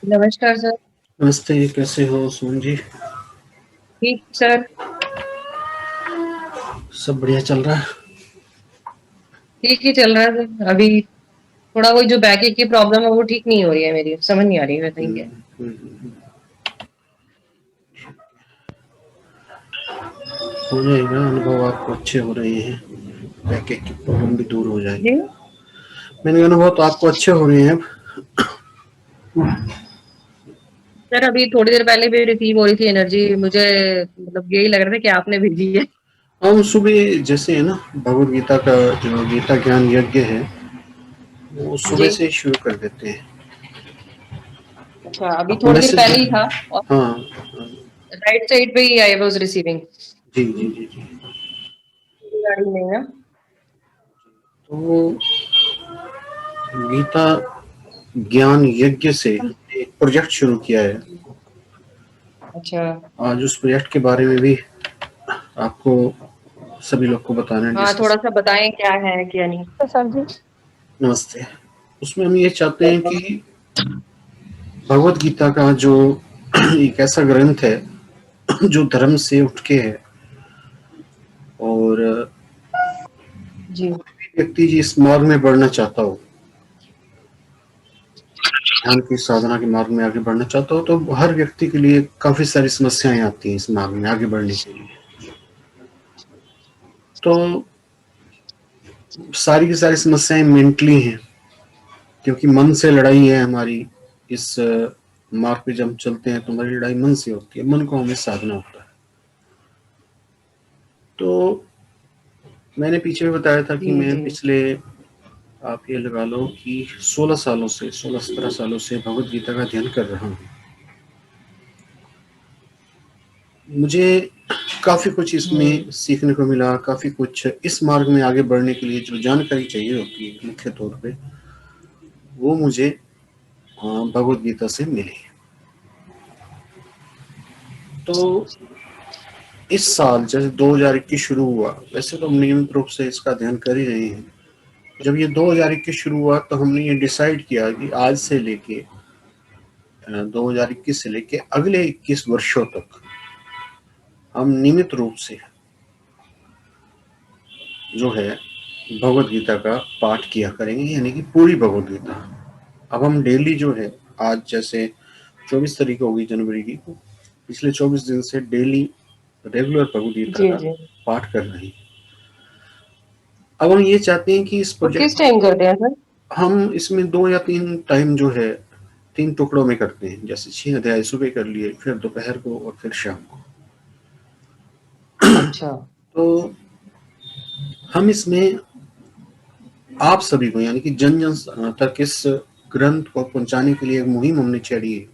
नमस्कार सर। नमस्ते, कैसे हो सुमन जी? ठीक सर। सब बढ़िया चल रहा है। ठीक ही चल रहा है सर। अभी थोड़ा वही जो बैक एक की प्रॉब्लम है वो ठीक नहीं हो रही है, मेरी समझ नहीं आ रही है कहीं क्या। हम्म, हो जाएगा। अनुभव आपको अच्छे हो रहे हैं, बैक की प्रॉब्लम भी दूर हो जी जाएगी। मैंने अनुभव तो आपको अच्छे हो रहे हैं अब। सर, अभी थोड़ी देर पहले भी रिसीव हो रही थी एनर्जी मुझे। मतलब यही लग रहा था कि आपने भेजी है। हम सुबह जैसे है ना, भगवत गीता का जो गीता ज्ञान यज्ञ है वो सुबह जी। से ही शुरू कर देते हैं। अच्छा, अभी आपको थोड़ी देर मैसेज? पहले ही था। और हाँ। राइट साइड पे ही आई वाज रिसीविंग। जी जी जी जी। गाड़ी में ना। तो गीता ज्ञान यज्ञ से हमने एक प्रोजेक्ट शुरू किया है। अच्छा। आज उस प्रोजेक्ट के बारे में भी आपको सभी लोग को बताना है, हाँ, डिस्कस। थोड़ा सा बताएं क्या है क्या नहीं तो सर जी। नमस्ते। उसमें हम ये चाहते हैं कि भगवत गीता का जो एक ऐसा ग्रंथ है जो धर्म से उठ के है, और जी। कोई भी व्यक्ति जिस मार्ग में बढ़ना चाहता हो, ध्यान की साधना के मार्ग में आगे बढ़ना चाहता हो, तो हर व्यक्ति के लिए काफी सारी समस्याएं आती हैं इस मार्ग में आगे बढ़ने के लिए। तो सारी की सारी समस्याएं मेंटली हैं, क्योंकि मन से लड़ाई है हमारी। इस मार्ग पे जब हम चलते हैं तो हमारी लड़ाई मन से होती है, मन को हमें साधना होता है। तो मैंने पीछे भी बताया था कि जी। मैं जी। पिछले, आप ये लगा लो कि 16 सालों से, 16-17 सालों से भगवत गीता का अध्ययन कर रहा हूँ। मुझे काफी कुछ हम्म। इसमें सीखने को मिला, काफी कुछ इस मार्ग में आगे बढ़ने के लिए जो जानकारी चाहिए होती है मुख्य तौर पे, वो मुझे भगवत गीता से मिली। तो इस साल जैसे 2021 शुरू हुआ, वैसे तो हम नियमित रूप से इसका अध्ययन कर ही रहे हैं। जब ये 2021 शुरू हुआ तो हमने ये डिसाइड किया कि आज से लेके 2021 से लेके अगले 21 वर्षों तक हम नियमित रूप से जो है भगवत गीता का पाठ किया करेंगे, यानी कि पूरी भगवत गीता। अब हम डेली जो है, आज जैसे 24 तारीख होगी जनवरी की, पिछले 24 दिन से डेली रेगुलर भगवत गीता जी। का जी। पाठ कर रहे हैं। अब हम ये चाहते हैं कि इस तो किस प्रोजेक्ट, टाइम करते हैं सर? हम इसमें 2 या 3 टाइम जो है, 3 टुकड़ों में करते हैं। जैसे 6 अध्याय सुबह कर लिए, फिर दोपहर को, और फिर शाम को। अच्छा। तो हम इसमें आप सभी को, यानी कि जन जन तक इस ग्रंथ को पहुंचाने के लिए एक मुहिम हमने छेड़ी है।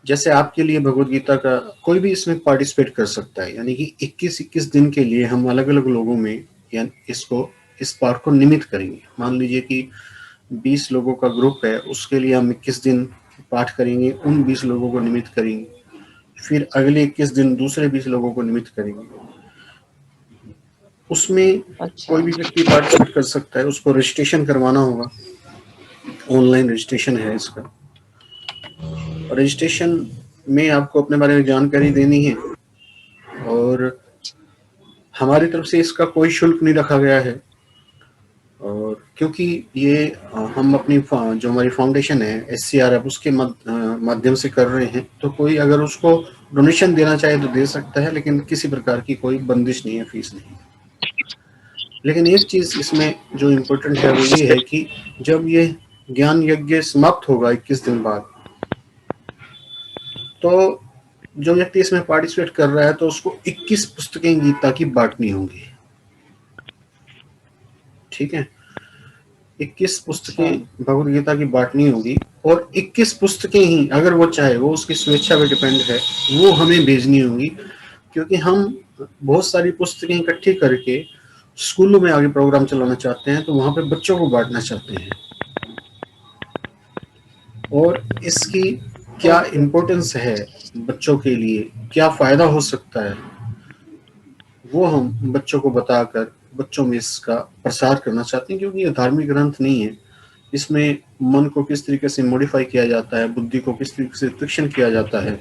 जैसे आपके लिए भगवत गीता का कोई भी इसमें पार्टिसिपेट कर सकता है, यानी कि 21-21 दिन के लिए हम अलग अलग लोगों में, यानी इसको, इस पाठ को निमित करेंगे। मान लीजिए कि 20 लोगों का ग्रुप है, उसके लिए हम 21 दिन पाठ करेंगे, उन 20 लोगों को निमित करेंगे। फिर अगले 21 दिन दूसरे 20 लोगों को निमित करेंगे। उसमें अच्छा। कोई भी व्यक्ति पार्टिसिपेट कर सकता है, उसको रजिस्ट्रेशन करवाना होगा। ऑनलाइन रजिस्ट्रेशन है इसका। रजिस्ट्रेशन में आपको अपने बारे में जानकारी देनी है, और हमारी तरफ से इसका कोई शुल्क नहीं रखा गया है। और क्योंकि ये हम अपनी जो हमारी फाउंडेशन है SCRF, उसके माध्यम से कर रहे हैं, तो कोई अगर उसको डोनेशन देना चाहे तो दे सकता है, लेकिन किसी प्रकार की कोई बंदिश नहीं है, फीस नहीं। लेकिन एक चीज इसमें जो इम्पोर्टेंट है वो ये है कि जब ये ज्ञान यज्ञ समाप्त होगा 21 दिन बाद, तो जो व्यक्ति इसमें पार्टिसिपेट कर रहा है तो उसको 21 पुस्तकें गीता की बांटनी होंगी। ठीक है, 21 अच्छा। पुस्तकें भगवत गीता की बांटनी होगी, और 21 पुस्तकें ही, अगर वो चाहे, वो उसकी स्वेच्छा पे डिपेंड है, वो हमें भेजनी होंगी। क्योंकि हम बहुत सारी पुस्तकें इकट्ठी करके स्कूलों में आगे प्रोग्राम चलाना चाहते हैं, तो वहां पे बच्चों को बांटना चाहते हैं। और इसकी क्या ओके। इम्पोर्टेंस है बच्चों के लिए, क्या फायदा हो सकता है, वो हम बच्चों को बताकर बच्चों में इसका प्रसार करना चाहते हैं। क्योंकि ये धार्मिक ग्रंथ नहीं है, इसमें मन को किस तरीके से मॉडिफाई किया जाता है, बुद्धि को किस तरीके से तीक्ष्ण किया जाता है,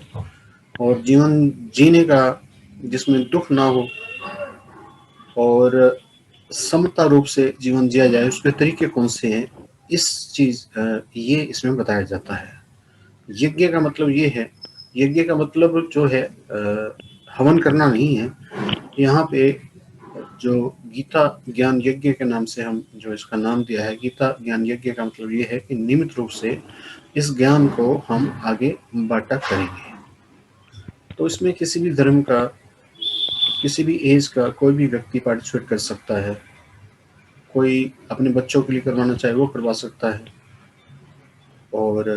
और जीवन जीने का जिसमें दुख ना हो और समता रूप से जीवन जिया जाए, उसके तरीके कौन से हैं, इस चीज ये इसमें बताया जाता है। यज्ञ का मतलब ये है, यज्ञ का मतलब जो है हवन करना नहीं है। यहाँ पे जो गीता ज्ञान यज्ञ के नाम से हम जो इसका नाम दिया है, गीता ज्ञान यज्ञ का मतलब ये है कि नियमित रूप से इस ज्ञान को हम आगे बांटा करेंगे। तो इसमें किसी भी धर्म का, किसी भी एज का कोई भी व्यक्ति पार्टिसिपेट कर सकता है। कोई अपने बच्चों के लिए करवाना चाहे वो करवा सकता है, और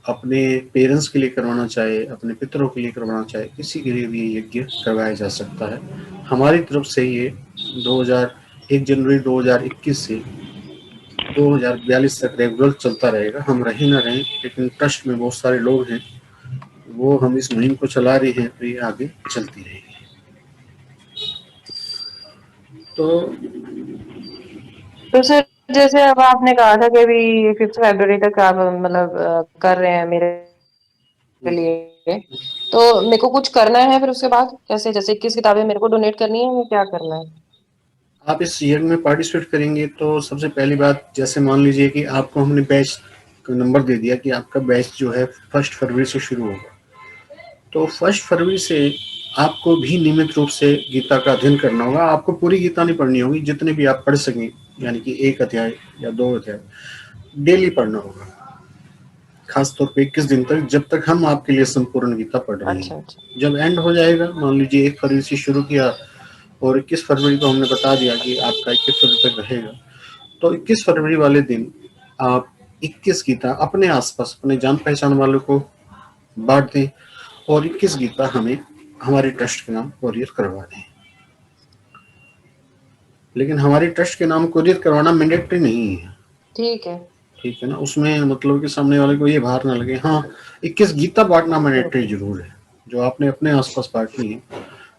अपने पेरेंट्स के लिए करवाना चाहे, अपने पितरों के लिए करवाना चाहे, किसी के लिए भी ये यज्ञ करवाया जा सकता है। हमारी तरफ से ये 1 जनवरी 2021 से 2042 तक रेगुलर चलता रहेगा। हम रहें ना रहें, लेकिन ट्रस्ट में बहुत सारे लोग हैं, वो हम इस मुहिम को चला रहे हैं, तो ये आगे चलती रहेगी। तो सर, जैसे अब आपने कहा था कि अभी 5 फरवरी तक आप मतलब कर रहे हैं मेरे लिए, तो मेरे को कुछ करना है फिर उसके बाद कैसे? जैसे 21 किताबें मेरे को डोनेट करनी है, क्या करना है? आप इस यज्ञ में पार्टिसिपेट करेंगे तो सबसे पहली बात, जैसे मान लीजिए कि आपको हमने बैच का नंबर दे दिया कि आपका बैच जो है 1 फरवरी से शुरू होगा, तो 1 फरवरी से आपको भी नियमित रूप से गीता का अध्ययन करना होगा। आपको पूरी गीता नहीं पढ़नी होगी, जितने भी आप पढ़ सकें, यानी कि 1 अध्याय या 2 अध्याय डेली पढ़ना होगा, खासतौर पे 21 दिन तक, जब तक हम आपके लिए संपूर्ण गीता पढ़ रहे अच्छा हैं। अच्छा। जब एंड हो जाएगा, मान लीजिए 1 फरवरी से शुरू किया और 21 फरवरी को हमने बता दिया कि आपका 21 फरवरी तक रहेगा, तो 21 फरवरी वाले दिन आप 21 गीता अपने आसपास अपने जान पहचान वालों को बांट दें, और 21 गीता हमें हमारे ट्रस्ट के नाम कोरियर करवा दें। लेकिन हमारे ट्रस्ट के नाम कोरियर करवाना मैंडेटरी नहीं है। ठीक है। ठीक है ना, उसमें मतलब कि सामने वाले को ये भार ना लगे। हाँ, 21 गीता बांटना मैंडेटरी जरूर है, जो आपने अपने आसपास बांटनी है,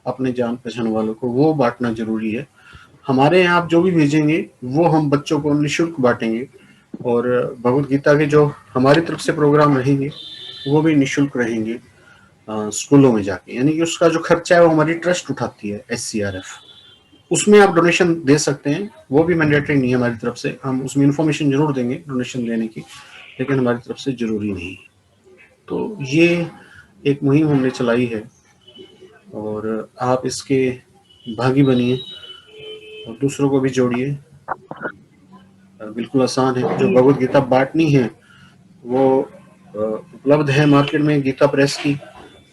अपने जान पहचान वालों को वो बांटना जरूरी है। हमारे यहाँ आप जो भी भेजेंगे वो हम बच्चों को निःशुल्क बांटेंगे, और भगवत गीता के जो हमारी तरफ से प्रोग्राम रहेंगे वो भी निःशुल्क रहेंगे स्कूलों में जाके, यानी कि उसका जो खर्चा है वो हमारी ट्रस्ट उठाती है, SCRF। उसमें आप डोनेशन दे सकते हैं, वो भी मैंडेटरी नहीं है हमारी तरफ से। हम उसमें इन्फॉर्मेशन जरूर देंगे डोनेशन लेने की, लेकिन हमारी तरफ से जरूरी नहीं। तो ये एक मुहिम हमने चलाई है, और आप इसके भागी बनिए और दूसरों को भी जोड़िए। बिल्कुल आसान है। जो भगवत गीता बांटनी है वो उपलब्ध है मार्केट में। गीता प्रेस की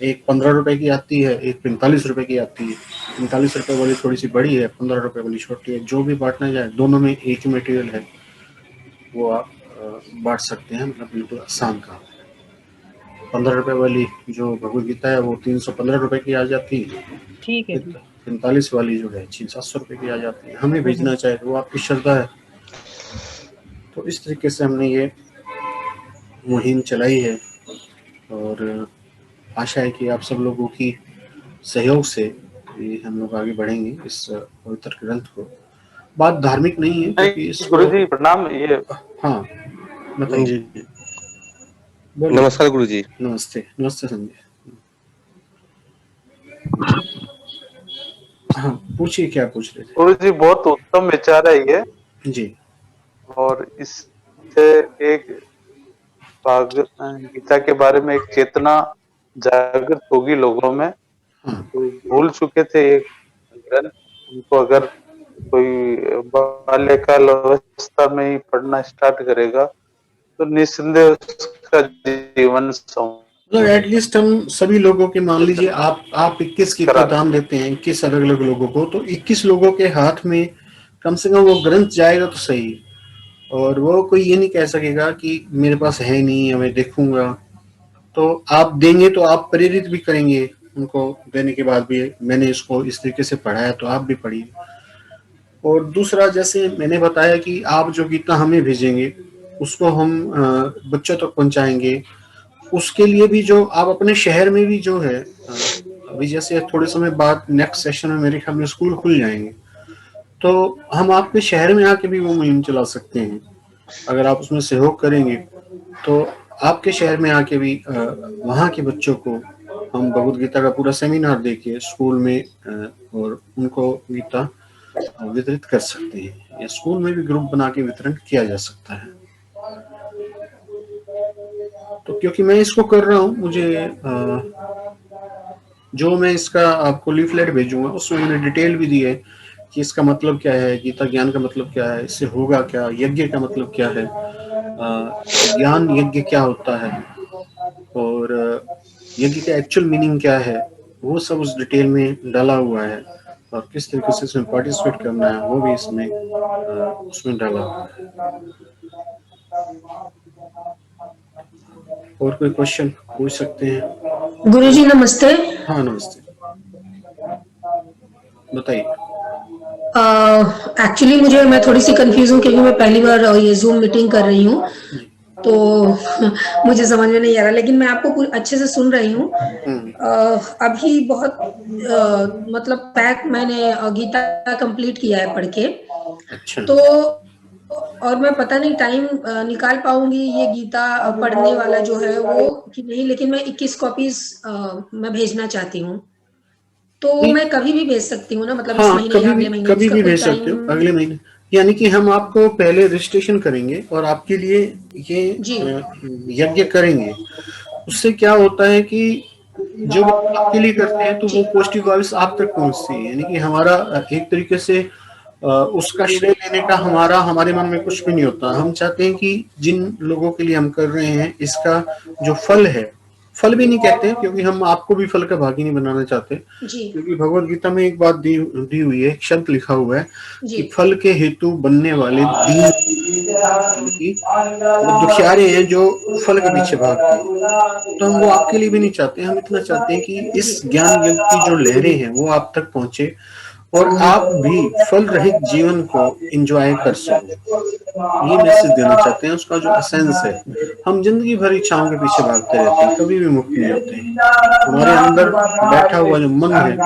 एक 15 रुपए की आती है, एक 45 रुपए की आती है। 45 रुपए वाली थोड़ी सी बड़ी है, 15 रुपए वाली छोटी है। जो भी बांटना जाए, दोनों में एक ही मटेरियल है, वो आप बांट सकते हैं। मतलब बिल्कुल आसान काम है। 15 रुपए वाली जो भगवत गीता है वो 315 रुपए की आ जाती है। ठीक है। 45 वाली जो है 600-700 रुपए की आ जाती है। हमें भेजना चाहे तो वो आपकी श्रद्धा है। तो इस तरीके से हमने ये मुहिम चलाई है, और आशा है कि आप सब लोगों की सहयोग से ये हम लोग आगे बढ़ेंगे इस पवित्र ग्रंथ को। बात धार्मिक नहीं है, क्योंकि इसको गुरुजी प्रणाम। ये हाँ बताइए। जी बोलिए। नमस्कार गुरुजी। नमस्ते। नमस्ते संजय। हाँ, पूछिए, क्या पूछ रहे गुरुजी बहुत उत्तम विचार है ये, थे? जी। और इससे एक गीता के बारे में एक चेतना जागृत होगी लोगों में। हाँ, तो भूल चुके थे ये ग्रंथ, उनको अगर कोई बाल्यकाल अवस्था में ही पढ़ना स्टार्ट करेगा तो निस्संदेह उसका जीवन मतलब एटलीस्ट हम सभी लोगों के, मान लीजिए आप 21 की का दान देते हैं 21 अलग अलग लोगों को, तो 21 लोगों के हाथ में कम से कम वो ग्रंथ जाएगा तो सही। और वो कोई ये नहीं कह सकेगा कि मेरे पास है नहीं या मैं देखूंगा। तो आप देंगे तो आप प्रेरित भी करेंगे उनको देने के बाद भी, मैंने इसको इस तरीके से पढ़ा है तो आप भी पढ़िए। और दूसरा, जैसे मैंने बताया कि आप जो गीता हमें भेजेंगे उसको हम बच्चों तक पहुंचाएंगे। उसके लिए भी जो आप अपने शहर में भी जो है, अभी जैसे थोड़े समय बाद नेक्स्ट सेशन में मेरे ख्याल में स्कूल खुल जाएंगे, तो हम आपके शहर में आके भी वो मुहिम चला सकते हैं। अगर आप उसमें सहयोग करेंगे तो आपके शहर में आके भी वहाँ के बच्चों को हम भगवत गीता का पूरा सेमिनार देके स्कूल में और उनको गीता वितरित कर सकते हैं, या स्कूल में भी ग्रुप बना के वितरण किया जा सकता है। तो क्योंकि मैं इसको कर रहा हूँ, मुझे जो मैं इसका आपको लीफलेट भेजूंगा उसमें मैंने डिटेल भी दी है कि इसका मतलब क्या है, गीता ज्ञान का मतलब क्या है, इससे होगा क्या, यज्ञ का मतलब क्या है, ज्ञान यज्ञ क्या होता है, और यज्ञ का एक्चुअल मीनिंग क्या है, वो सब उस डिटेल में डाला हुआ है। और किस तरीके से इसमें पार्टिसिपेट करना है वो भी इसमें उसमें डाला हुआ है। और कोई क्वेश्चन पूछ सकते हैं? गुरुजी नमस्ते। हाँ नमस्ते, बताइए। एक्चुअली मैं थोड़ी सी कंफ्यूज हूँ क्योंकि मैं पहली बार ये जूम मीटिंग कर रही हूँ, तो मुझे समझ में नहीं आ रहा, लेकिन मैं आपको अच्छे से सुन रही हूँ। अभी बहुत मतलब पैक मैंने गीता कंप्लीट किया है पढ़ के। अच्छा। तो और मैं पता नहीं टाइम निकाल पाऊंगी ये गीता पढ़ने वाला जो है वो कि नहीं, लेकिन मैं 21 कॉपीज मैं भेजना चाहती हूँ, तो मैं कभी भी भेज सकती हूँ ना, मतलब इस हाँ, महीने या अगले महीने? कभी भी भेज सकते हो, अगले महीने। यानी कि हम आपको पहले रजिस्ट्रेशन करेंगे और आपके लिए ये यज्ञ करेंगे। उससे क्या होता है कि जो आपके लिए करते हैं तो वो पॉजिटिव वाइब्स आप तक पहुंचती है, यानी कि हमारा एक तरीके से उसका श्रेय लेने का हमारे मन में कुछ भी नहीं होता। हम चाहते हैं कि जिन लोगों के लिए हम कर रहे हैं इसका जो फल है, फल भी नहीं कहते हैं क्योंकि हम आपको भी फल का भागी नहीं बनाना चाहते, क्योंकि भगवत गीता में एक बात दी हुई है, एक शब्द लिखा हुआ है कि फल के हेतु बनने वाले वो दुखियारे हैं जो फल के पीछे भागते हैं। तो हम वो आपके लिए भी नहीं चाहते, हम इतना चाहते हैं कि इस ज्ञान युग की जो लहरें हैं वो आप तक पहुंचे और आप भी फल रहित जीवन को एंजॉय कर सको। ये मैसेज देना चाहते हैं, उसका जो एसेंस है। हम जिंदगी भर इच्छाओं के पीछे भागते रहते हैं, कभी भी मुक्त नहीं होते हैं। हमारे अंदर बैठा हुआ जो मन है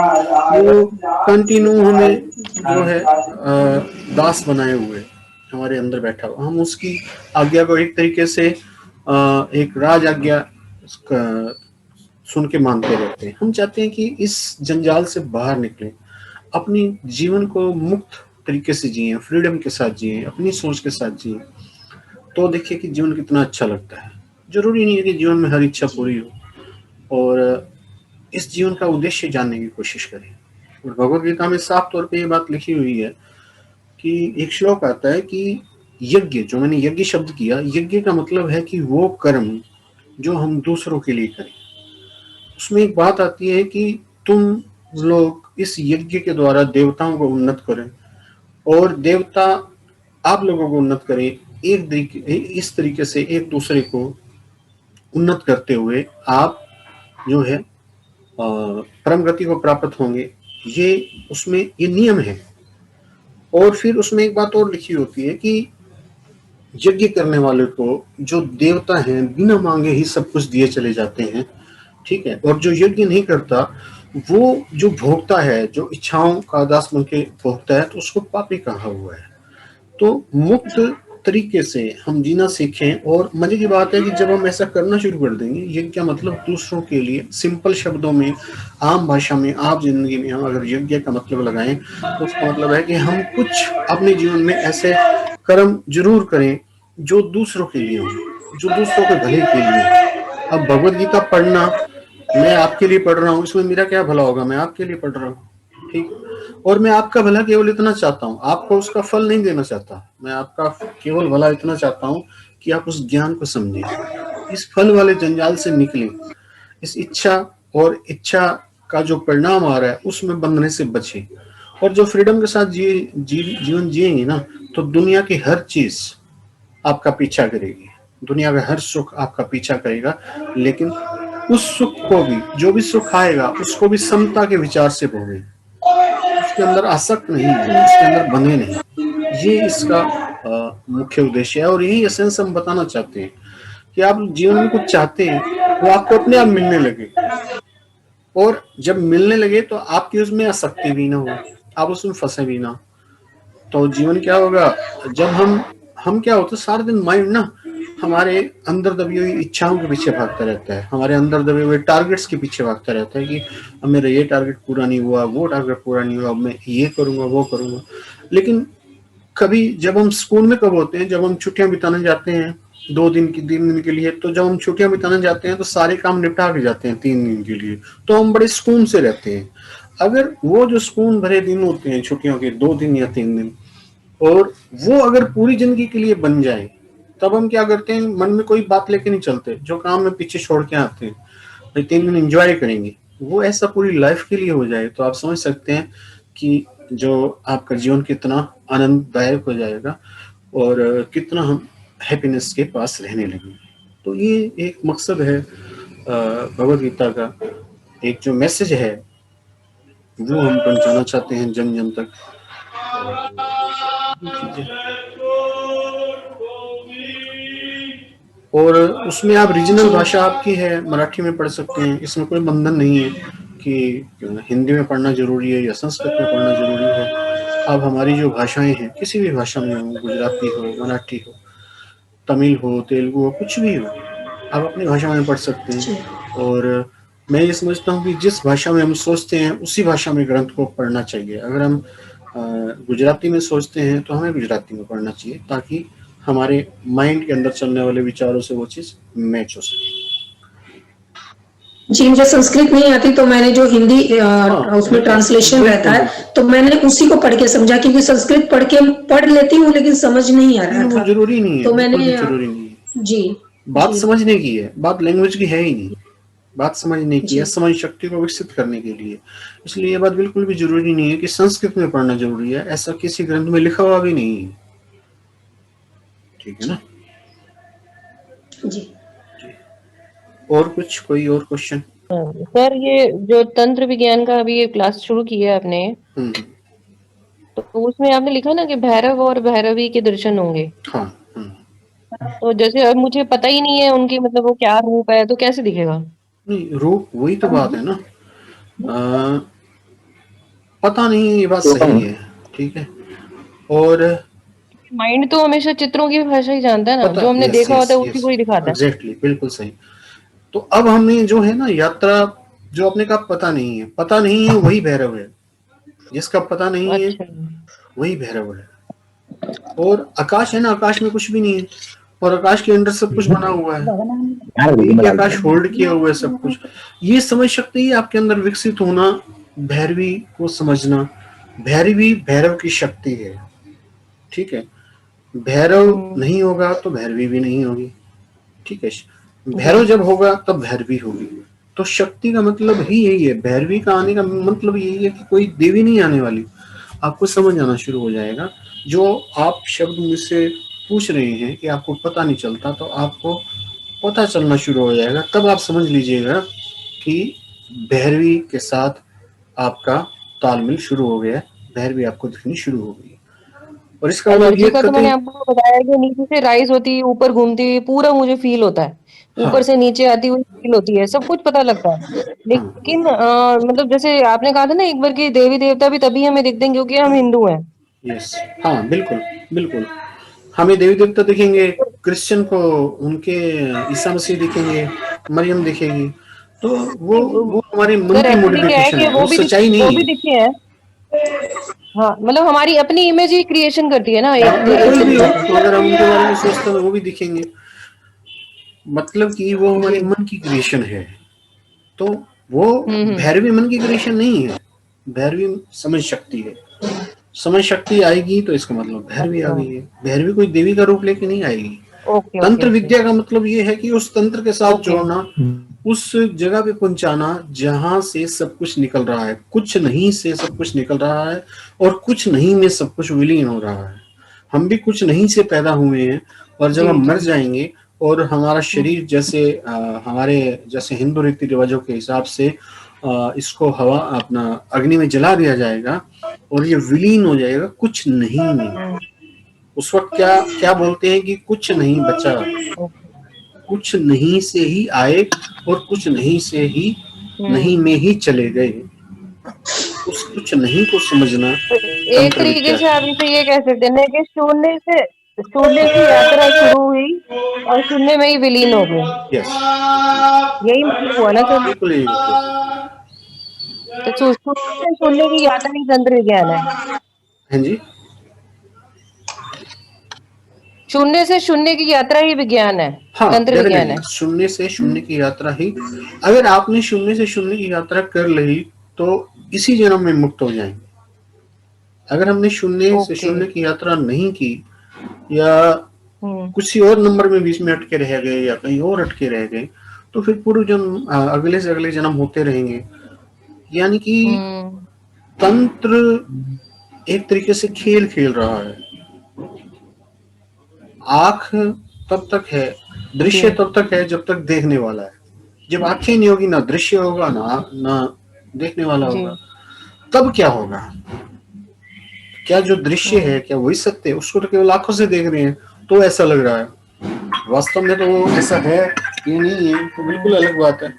वो कंटिन्यू हमें जो है दास बनाए हुए हमारे अंदर बैठा हुआ, हम उसकी आज्ञा को एक तरीके से एक राज आज्ञा सुन के मानते रहते हैं। हम चाहते हैं कि इस जंजाल से बाहर निकले, अपनी जीवन को मुक्त तरीके से जिए, फ्रीडम के साथ जिए, अपनी सोच के साथ जिए। तो देखिए कि जीवन कितना अच्छा लगता है। जरूरी नहीं है कि जीवन में हर इच्छा पूरी हो, और इस जीवन का उद्देश्य जानने की कोशिश करें। और भगवत गीता में साफ तौर पे ये बात लिखी हुई है कि एक श्लोक आता है कि यज्ञ, जो मैंने यज्ञ शब्द किया, यज्ञ का मतलब है कि वो कर्म जो हम दूसरों के लिए करें। उसमें एक बात आती है कि तुम लोग इस यज्ञ के द्वारा देवताओं को उन्नत करें और देवता आप लोगों को उन्नत करें। इस तरीके से एक दूसरे को उन्नत करते हुए आप जो है परम गति को प्राप्त होंगे। ये उसमें ये नियम है। और फिर उसमें एक बात और लिखी होती है कि यज्ञ करने वाले को जो देवता हैं बिना मांगे ही सब कुछ दिए चले जाते हैं, ठीक है। और जो यज्ञ नहीं करता वो जो भोगता है, जो इच्छाओं का दास बन के भोगता है, तो उसको पापी कहा हुआ है। तो मुक्त तरीके से हम जीना सीखें। और मजे की बात है कि जब हम ऐसा करना शुरू कर देंगे, यज्ञ का मतलब दूसरों के लिए सिंपल शब्दों में, आम भाषा में, आप जिंदगी में हम अगर यज्ञ का मतलब लगाएं तो उसका मतलब है कि हम कुछ अपने जीवन में ऐसे कर्म जरूर करें जो दूसरों के लिए हो, जो दूसरों के भले के लिए हो। अब भगवत गीता पढ़ना, मैं आपके लिए पढ़ रहा हूँ, इसमें मेरा क्या भला होगा? मैं आपके लिए पढ़ रहा हूँ, ठीक। और मैं आपका भला केवल इतना चाहता हूँ, आपको उसका फल नहीं देना चाहता। मैं आपका केवल भला इतना चाहता हूँ कि आप उस ज्ञान को समझें, इस फल वाले जंजाल से निकलें, इस इच्छा और इच्छा का जो परिणाम आ रहा है उसमें बंधने से बचें। और जो फ्रीडम के साथ जीवन जिएंगे ना, तो दुनिया की हर चीज आपका पीछा करेगी, दुनिया का हर सुख आपका पीछा करेगा। लेकिन उस सुख को भी, जो भी सुख आएगा, उसको भी समता के विचार से भोगे, उसके अंदर आसक्त नहीं है, उसके अंदर बंधे नहीं। ये इसका मुख्य उद्देश्य है। और यही एसेंस हम बताना चाहते हैं कि आप जीवन में कुछ चाहते हैं, वो आपको अपने आप मिलने लगे। और जब मिलने लगे तो आपकी उसमें आसक्ति भी ना हो, आप उसमें फंसे भी ना। तो जीवन क्या होगा? जब हम क्या होता है, सारा दिन माइंड ना हमारे अंदर दबी हुई इच्छाओं के पीछे भागता रहता है, हमारे अंदर दबे हुए टारगेट्स के पीछे भागता रहता है कि अब मेरा ये टारगेट पूरा नहीं हुआ, वो टारगेट पूरा नहीं हुआ, अब मैं ये करूंगा वो करूंगा। लेकिन कभी जब हम स्कूल में कब होते हैं, जब हम छुट्टियां बिताने जाते हैं 2 दिन की 3 दिन के लिए, तो जब हम छुट्टियां बिताने जाते हैं तो सारे काम निपटा के जाते हैं 3 दिन के लिए, तो हम बड़े सुकून से रहते हैं। अगर वो जो सुकून भरे दिन होते हैं छुट्टियों के 2 दिन या 3 दिन, और वो अगर पूरी जिंदगी के लिए बन जाए, तब हम क्या करते हैं, मन में कोई बात लेके नहीं चलते, जो काम में पीछे छोड़ के आते हैं, भाई 3 दिन एंजॉय करेंगे, वो ऐसा पूरी लाइफ के लिए हो जाए, तो आप समझ सकते हैं कि जो आपका जीवन कितना आनंददायक हो जाएगा और कितना हम हैप्पीनेस के पास रहने लगेंगे। तो ये एक मकसद है भगवद गीता का, एक जो मैसेज है वो हम पहुंचाना चाहते हैं जन जन तक। और उसमें आप रीजनल भाषा आपकी है, मराठी में पढ़ सकते हैं, इसमें कोई बंधन नहीं है कि हिंदी में पढ़ना जरूरी है या संस्कृत में पढ़ना जरूरी है। अब हमारी जो भाषाएं हैं, किसी भी भाषा में हो, गुजराती हो, मराठी हो, तमिल हो, तेलुगु हो, कुछ भी हो, आप अपनी भाषा में पढ़ सकते हैं। और मैं ये समझता हूँ कि जिस भाषा में हम सोचते हैं उसी भाषा में ग्रंथ को पढ़ना चाहिए। अगर हम गुजराती में सोचते हैं तो हमें गुजराती में पढ़ना चाहिए, ताकि हमारे माइंड के अंदर चलने वाले विचारों से वो चीज मैच हो सके। जी, मुझे संस्कृत नहीं आती, तो मैंने जो हिंदी उसमें ट्रांसलेशन रहता है, तो मैंने उसी को पढ़ के समझा, क्योंकि संस्कृत पढ़ लेती हूँ लेकिन समझ नहीं आ रहा था। जरूरी नहीं है, तो मैंने जरूरी नहीं है। जी, बात समझने की है, बात लैंग्वेज की है ही नहीं, बात समझने की है, समझ शक्ति को विकसित करने के लिए। इसलिए ये बात बिल्कुल भी जरूरी नहीं है कि संस्कृत में पढ़ना जरूरी है, ऐसा किसी ग्रंथ में लिखा हुआ भी नहीं है। ठीक है ना जी। और कुछ, कोई और क्वेश्चन? सर, ये जो तंत्र विज्ञान का अभी ये क्लास शुरू की है आपने, तो उसमें आपने लिखा ना कि भैरव और भैरवी के दर्शन होंगे। हाँ। तो जैसे अब मुझे पता ही नहीं है उनकी, मतलब वो क्या रूप है, तो कैसे दिखेगा? नहीं, रूप वही तो बात है ना, पता नहीं, ये बात सही है। ठीक है। और माइंड तो हमेशा चित्रों की भाषा ही जानता है ना, जो हमने देखा होता है उसी को ही दिखाता है। एग्जैक्टली, बिल्कुल सही। तो अब हमने जो है ना यात्रा, जो अपने का पता नहीं है, पता नहीं है वही भैरव है, जिसका पता नहीं है वही भैरव है। और आकाश है ना, आकाश में कुछ भी नहीं है, और आकाश के अंदर सब कुछ बना हुआ है, आकाश होल्ड किया हुआ है सब कुछ। ये समझ शक्ति है आपके अंदर विकसित होना, भैरवी को समझना। भैरवी भैरव की शक्ति है। ठीक है, भैरव नहीं होगा तो भैरवी भी नहीं होगी। ठीक है, भैरव जब होगा तब भैरवी होगी। तो शक्ति का मतलब ही यही है, भैरवी का आने का मतलब यही है कि कोई देवी नहीं आने वाली। आपको समझ आना शुरू हो जाएगा। जो आप शब्द मुझसे पूछ रहे हैं कि आपको पता नहीं चलता, तो आपको पता चलना शुरू हो जाएगा। तब आप समझ लीजिएगा कि भैरवी के साथ आपका तालमेल शुरू हो गया है, भैरवी आपको दिखनी शुरू हो गई। और इसका मतलब ये तो मैंने आपको बताया कि नीचे से राइज होती है, ऊपर घूमती है, पूरा मुझे फील होता है। ऊपर से नीचे आती हुई फील होती है, सब कुछ पता लगता है। लेकिन मतलब जैसे आपने कहा था ना एक बार कि देवी देवता भी तभी हमें दिखते हैं क्योंकि हम हिंदू हैं। यस, हाँ, बिल्कुल बिल्कुल। हमें देवी देवता दिखेंगे, क्रिश्चियन को उनके ईसा मसीह दिखेंगे, मरियम दिखेगी। तो वो हमारे मन की मॉडिफिकेशन है, वो सच्चाई नहीं है। वो भी दिखे हैं। हाँ, मतलब हमारी अपनी इमेज ही क्रिएशन करती है ना। कोई भी हो, तो अगर हम उनके बारे में सोचते हैं वो भी दिखेंगे। मतलब कि वो हमारे मन की क्रिएशन है। तो वो भैरवी मन की क्रिएशन नहीं है, भैरवी समझ शक्ति है। समझ शक्ति आएगी तो इसका मतलब भैरवी आ गई है। भैरवी कोई देवी का रूप लेके नहीं आएगी। तंत्र विद्या का मतलब ये है कि उस तंत्र के साथ जोड़ना, उस जगह पे पहुंचाना जहां से सब कुछ निकल रहा है। कुछ नहीं से सब कुछ निकल रहा है और कुछ नहीं में सब कुछ विलीन हो रहा है। हम भी कुछ नहीं से पैदा हुए हैं, और जब हम मर जाएंगे और हमारा शरीर जैसे हमारे जैसे हिंदू रीति रिवाजों के हिसाब से इसको हवा अपना अग्नि में जला दिया जाएगा और ये विलीन हो जाएगा कुछ नहीं में। उस वक्त क्या क्या बोलते हैं कि कुछ नहीं बचा, कुछ नहीं से ही आए और कुछ नहीं से ही नहीं में ही चले गए। उस कुछ नहीं को समझना एक तरीके से आप इसे ये कह सकते हैं कि शून्य से शून्य की यात्रा शुरू हुई और शून्य में ही विलीन हो गई, यस, यही मतलब हुआ ना सर? बिल्कुल यही मतलब तो शून्य से शून्य की यात्रा ही तंत्र विज्ञान है। है जी। शून्य से शून्य की यात्रा ही विज्ञान है, हाँ, तंत्र विज्ञान है। डेफिनेटली शून्य से शून्य की यात्रा ही, अगर आपने शून्य से शून्य की यात्रा कर ली तो इसी जन्म में मुक्त हो जाएंगे। अगर हमने शून्य से ओके। शून्य की यात्रा नहीं की या हम्म किसी और नंबर में बीच में अटके रह गए या कहीं और अटके रह गए तो फिर पूर्व जन्म अगले से अगले जन्म होते रहेंगे। यानी कि हम्म तंत्र एक तरीके से खेल खेल रहा है। आंख तब तक है, दृश्य तब तक है जब तक देखने वाला है। जब आंखें नहीं होगी, ना दृश्य होगा, ना देखने वाला जी। होगा, तब क्या होगा? क्या जो दृश्य है क्या वही सत्य है? उसको तो केवल आंखों से देख रहे हैं तो ऐसा लग रहा है, वास्तव में तो वो ऐसा है ये नहीं है, तो बिल्कुल अलग बात है।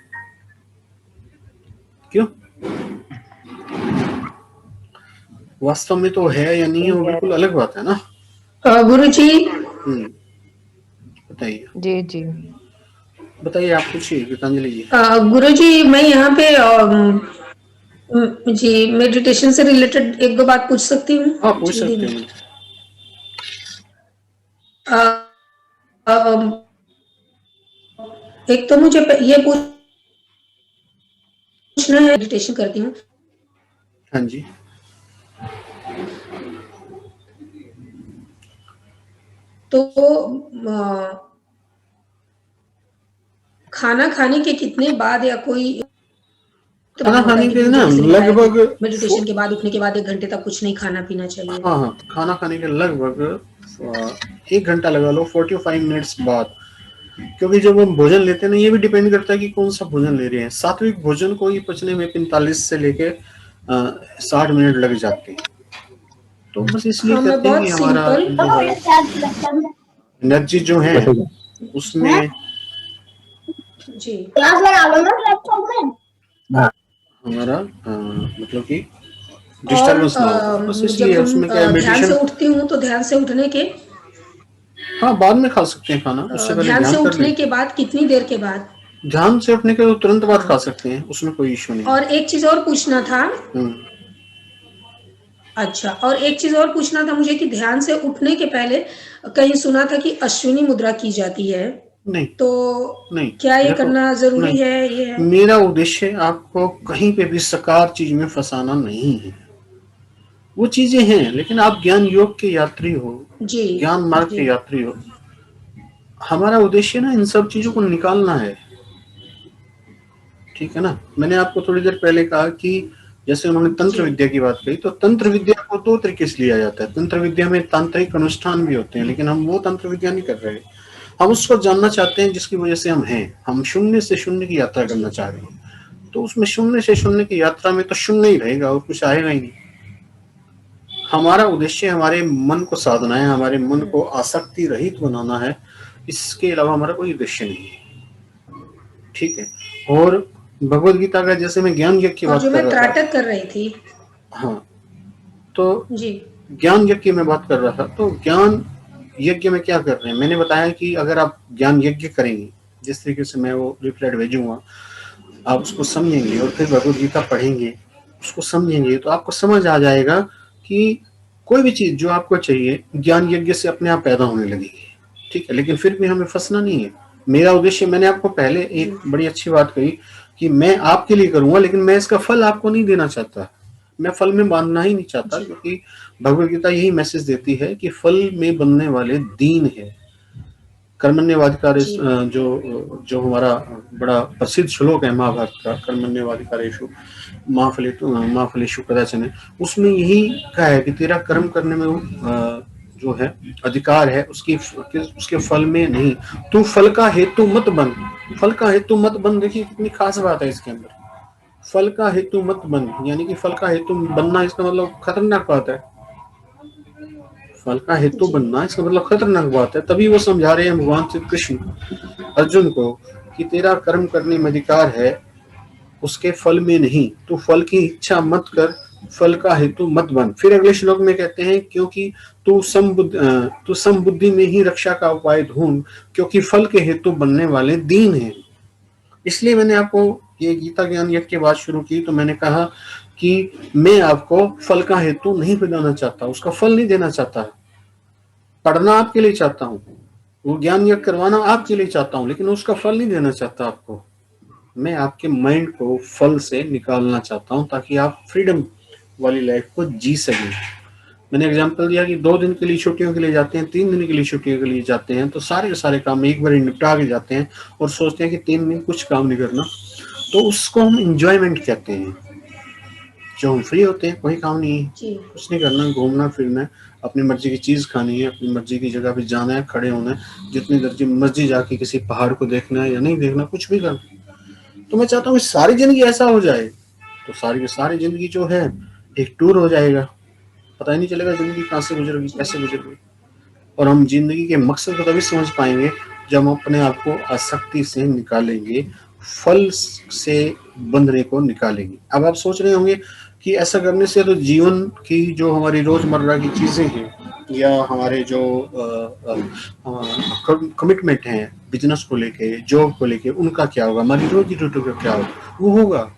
क्यों? वास्तव में तो है या नहीं है वो बिल्कुल अलग बात है ना। गुरुजी, बताइए जी जी बताइए, आप पूछिए गीतांजलि जी। गुरुजी, मैं यहाँ पे जी मेडिटेशन से रिलेटेड एक दो बात पूछ सकती हूँ? हाँ, पूछ जी सकते दीदी। हैं। एक तो मुझे ये पूछना है, मेडिटेशन करती हूँ हाँ जी। तो खाना खाने के कितने बाद या कोई खाना खाने के ना लगभग मेडिटेशन के बाद, उठने के बाद 1 घंटे तक कुछ नहीं खाना पीना चाहिए? हाँ, खाना खाने के लगभग 1 घंटा लगा लो, 45 मिनट्स बाद। क्योंकि जब हम भोजन लेते हैं ना, ये भी डिपेंड करता है कि कौन सा भोजन ले रहे हैं। सात्विक भोजन को ही पचने में 45 से लेके 60 मिनट लग जाते हैं। तो बस इसलिए हाँ, कहते हैं कि हमारा एनर्जी जो है उसमें जी हमारा मतलब कि डिस्टर्बेंस ना हो, बस इसलिए जब उसमें क्या है, ध्यान से मेडिटेशन। उठती हूँ तो ध्यान से उठने के हाँ, बाद में खा सकते हैं खाना, उससे पहले ध्यान से ध्यान कर उठने लें। के बाद कितनी देर के बाद? ध्यान से उठने के तुरंत बाद खा सकते हैं, उसमें कोई इश्यू नहीं। और एक चीज और पूछना था। अच्छा, और एक चीज और पूछना था मुझे कि ध्यान से उठने के पहले कहीं सुना था कि अश्विनी मुद्रा की जाती है। नहीं, तो नहीं, क्या ये देखो, करना जरूरी नहीं, है? ये है मेरा उद्देश्य आपको कहीं पे भी सकार चीज में फंसाना नहीं है। वो चीजें हैं, लेकिन आप ज्ञान योग के यात्री हो, जी, ज्ञान मार्ग के यात्री हो। हमारा उद्देश्य ना इन सब चीजों को निकालना है, ठीक है ना। मैंने आपको थोड़ी देर पहले कहा कि जैसे उन्होंने तंत्र विद्या की बात कही, तो तंत्र विद्या को 2 तरीके से लिया जाता है। तंत्र विद्या में तांत्रिक अनुष्ठान भी होते हैं, लेकिन हम वो तंत्र विद्या नहीं कर रहे। हम उसको जानना चाहते हैं जिसकी वजह से हम हैं। हम शून्य से शून्य की यात्रा करना चाह रहे हैं, तो उसमें शून्य से शून्य की यात्रा में तो शून्य ही रहेगा और कुछ आएगा ही नहीं। हमारा उद्देश्य हमारे मन को साधना है, हमारे मन को आसक्ति रहित बनाना है। इसके अलावा हमारा कोई उद्देश्य नहीं है, ठीक है। और भगवत गीता का जैसे मैं ज्ञान यज्ञ की बात कर रहा था, कर रही थी। हाँ, तो जी, ज्ञान यज्ञ की मैं बात कर रहा था। तो ज्ञान यज्ञ में क्या कर रहे हैं, मैंने बताया कि अगर आप ज्ञान यज्ञ करेंगे, जिस तरीके से मैं वो रिफ्लेक्ट भेजूंगा, आप उसको समझेंगे और फिर भगवत गीता पढ़ेंगे, उसको समझेंगे, तो आपको समझ आ जाएगा कि कोई भी चीज जो आपको चाहिए ज्ञान यज्ञ से अपने आप पैदा होने लगेगी, ठीक है। लेकिन फिर भी हमें फंसना नहीं है। मेरा उद्देश्य, मैंने आपको पहले एक बड़ी अच्छी बात कही कि मैं आपके लिए करूंगा, लेकिन मैं इसका फल आपको नहीं देना चाहता। मैं फल में बांधना ही नहीं चाहता, क्योंकि भगवत गीता यही मैसेज देती है कि फल में बंधने वाले दीन है। कर्मण्यवाधिकार, जो हमारा बड़ा प्रसिद्ध श्लोक है महाभारत का, कर्मण्यवाधिकारेषु मां फलेषु कदाचन, उसमें यही कहा है कि तेरा कर्म करने में जो है अधिकार है, उसके फल में नहीं। तू फल का हेतु मत बन, फल का हेतु मत बन। देखिए कितनी खास बात है इसके अंदर, फल का हेतु मत बन, यानी कि फल का हेतु बनना इसका मतलब खतरनाक बात है। फल का हेतु बनना इसका मतलब खतरनाक बात है। तभी वो समझा रहे हैं भगवान श्री कृष्ण अर्जुन को कि तेरा कर्म करने में अधिकार है, उसके फल में नहीं। तू फल की इच्छा मत कर, फल का हेतु मत बन। फिर अगले श्लोक में कहते हैं क्योंकि तू समबुद्धि में ही रक्षा का उपाय ढूंढ, क्योंकि फल के हेतु बनने वाले दीन हैं। इसलिए मैंने आपको ये गीता ज्ञान यज्ञ की बात शुरू की, तो मैंने कहा कि मैं आपको फल का हेतु नहीं बनाना चाहता, उसका फल नहीं देना चाहता। पढ़ना आपके लिए चाहता हूँ, वो ज्ञान यज्ञ करवाना आपके लिए चाहता हूँ, लेकिन उसका फल नहीं देना चाहता आपको। मैं आपके माइंड को फल से निकालना चाहता हूँ ताकि आप फ्रीडम वाली लाइफ को जी सकें। मैंने एग्जांपल दिया कि 2 दिन के लिए छुट्टियों के लिए जाते हैं, 3 दिन के लिए छुट्टियों के लिए जाते हैं, तो सारे के सारे काम एक बार निपटा के जाते हैं और सोचते हैं कि 3 दिन कुछ काम नहीं करना, तो उसको हम इंजॉयमेंट कहते हैं। जो हम फ्री होते हैं, कोई काम नहीं है, कुछ नहीं करना, घूमना फिरना है, अपनी मर्जी की चीज खानी है, अपनी मर्जी की जगह पे जाना है, खड़े होना है, जितनी मर्जी जाके किसी पहाड़ को देखना है या नहीं देखना, कुछ भी करना। तो मैं चाहता हूँ सारी जिंदगी ऐसा हो जाए, तो सारी की सारी जिंदगी जो है एक टूर हो जाएगा, पता ही नहीं चलेगा जिंदगी कहाँ से गुजर गई, कैसे गुजर गई। और हम जिंदगी के मकसद को तभी समझ पाएंगे जब हम अपने आप को आसक्ति से निकालेंगे, फल से बंधने को निकालेंगे। अब आप सोच रहे होंगे कि ऐसा करने से तो जीवन की जो हमारी रोजमर्रा की चीजें हैं या हमारे जो कमिटमेंट हैं बिजनेस को लेके, जॉब को लेके, उनका क्या होगा, हमारी रोजी रोटी का क्या होगा। वो होगा,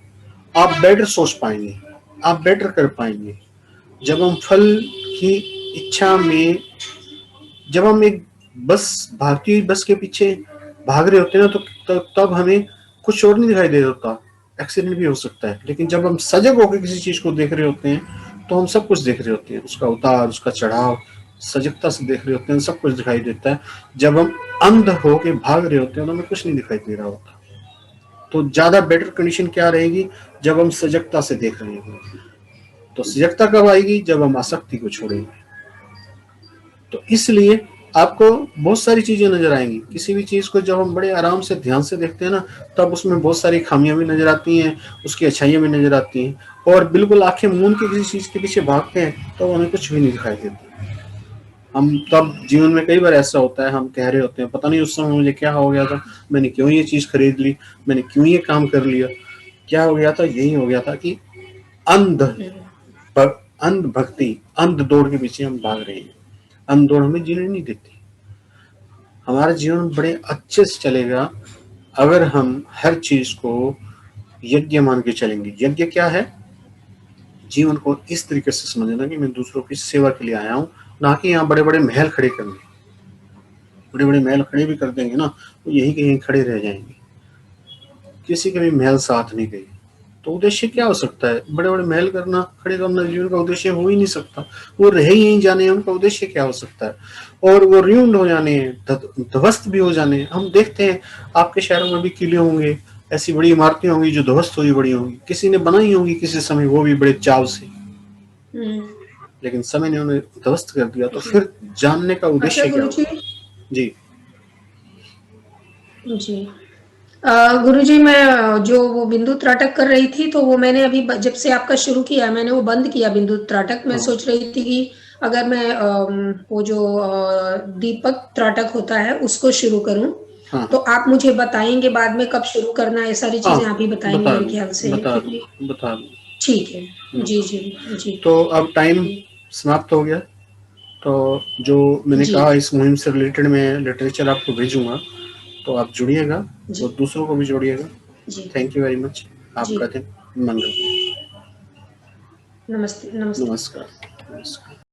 आप बेटर सोच पाएंगे, आप बेटर कर पाएंगे। जब हम फल की इच्छा में, जब हम एक भारतीय बस के पीछे भाग रहे होते हैं ना, तो तब हमें कुछ और नहीं दिखाई दे होता, एक्सीडेंट भी हो सकता है। लेकिन जब हम सजग होकर किसी चीज को देख रहे होते हैं तो हम सब कुछ देख रहे होते हैं, उसका उतार, उसका चढ़ाव, सजगता से देख रहे होते हैं, सब कुछ दिखाई देता है। जब हम अंध होके भाग रहे होते हैं तो हमें कुछ नहीं दिखाई दे रहा होता। तो ज्यादा बेटर कंडीशन क्या रहेगी, जब हम सजगता से देख रहे हैं। तो सजगता कब आएगी, जब हम आसक्ति को छोड़ेंगे। तो इसलिए आपको बहुत सारी चीजें नजर आएंगी। किसी भी चीज को जब हम बड़े आराम से ध्यान से देखते हैं ना, तब उसमें बहुत सारी खामियां भी नजर आती हैं, उसकी अच्छाइयां भी नजर आती हैं। और बिल्कुल आंखें मूंद के किसी चीज के पीछे भागते हैं तो हमें कुछ भी नहीं दिखाई देता। हम तब जीवन में कई बार ऐसा होता है, हम कह रहे होते हैं पता नहीं उस समय मुझे क्या हो गया था, मैंने क्यों ये चीज खरीद ली, मैंने क्यों ये काम कर लिया, क्या हो गया था, यही हो गया था कि अंध भक्ति, अंध दौड़ के पीछे हम भाग रहे हैं। अंध दौड़ हमें जीने नहीं देती। हमारा जीवन बड़े अच्छे से चलेगा अगर हम हर चीज को यज्ञ मान के चलेंगे। यज्ञ क्या है, जीवन को इस तरीके से समझना कि मैं दूसरों की सेवा के लिए आया हूँ, ना कि यहाँ बड़े बड़े महल खड़े करने। बड़े बड़े महल खड़े भी कर देंगे ना, तो यहीं के यहीं खड़े रह जाएंगे, किसी के भी महल साथ नहीं गए। तो उद्देश्य क्या हो सकता है, बड़े बड़े महल करना, खड़े करना जीवन का उद्देश्य हो ही नहीं सकता। वो रह ही यहीं जाने, उनका उद्देश्य क्या हो सकता है। और वो र्यूंड हो जाने, ध्वस्त भी हो जाने। हम देखते हैं आपके शहरों में भी किले होंगे, ऐसी बड़ी इमारतें होंगी जो ध्वस्त हुई बड़ी होंगी, किसी ने बनाई होंगी किसी समय, वो भी बड़े चाव से, लेकिन समय ने उन्हें ध्वस्त कर दिया। तो फिर जानने का उद्देश्य क्या होगा। जी जी गुरुजी, मैं जो वो बिंदु त्राटक कर रही थी, तो वो मैंने अभी जब से आपका शुरू किया मैंने वो बंद किया बिंदु त्राटक। मैं सोच रही थी कि अगर मैं वो जो दीपक त्राटक होता है उसको शुरू करूं। हाँ। तो आप मुझे बताएंगे बाद में कब शुरू करना है, ये सारी चीजें आप ही बताएंगे मेरे ख्याल से। बता ठीक है। जी जी जी। तो अब टाइम समाप्त हो गया। तो जो मैंने कहा इस मुहिम से रिलेटेड मैं लिटरेचर आपको भेजूंगा, तो आप जुड़िएगा और दूसरों को भी जोड़िएगा। Thank you very much. आपका दिन मंगल। नमस्ते। नमस्कार। नमस्कार।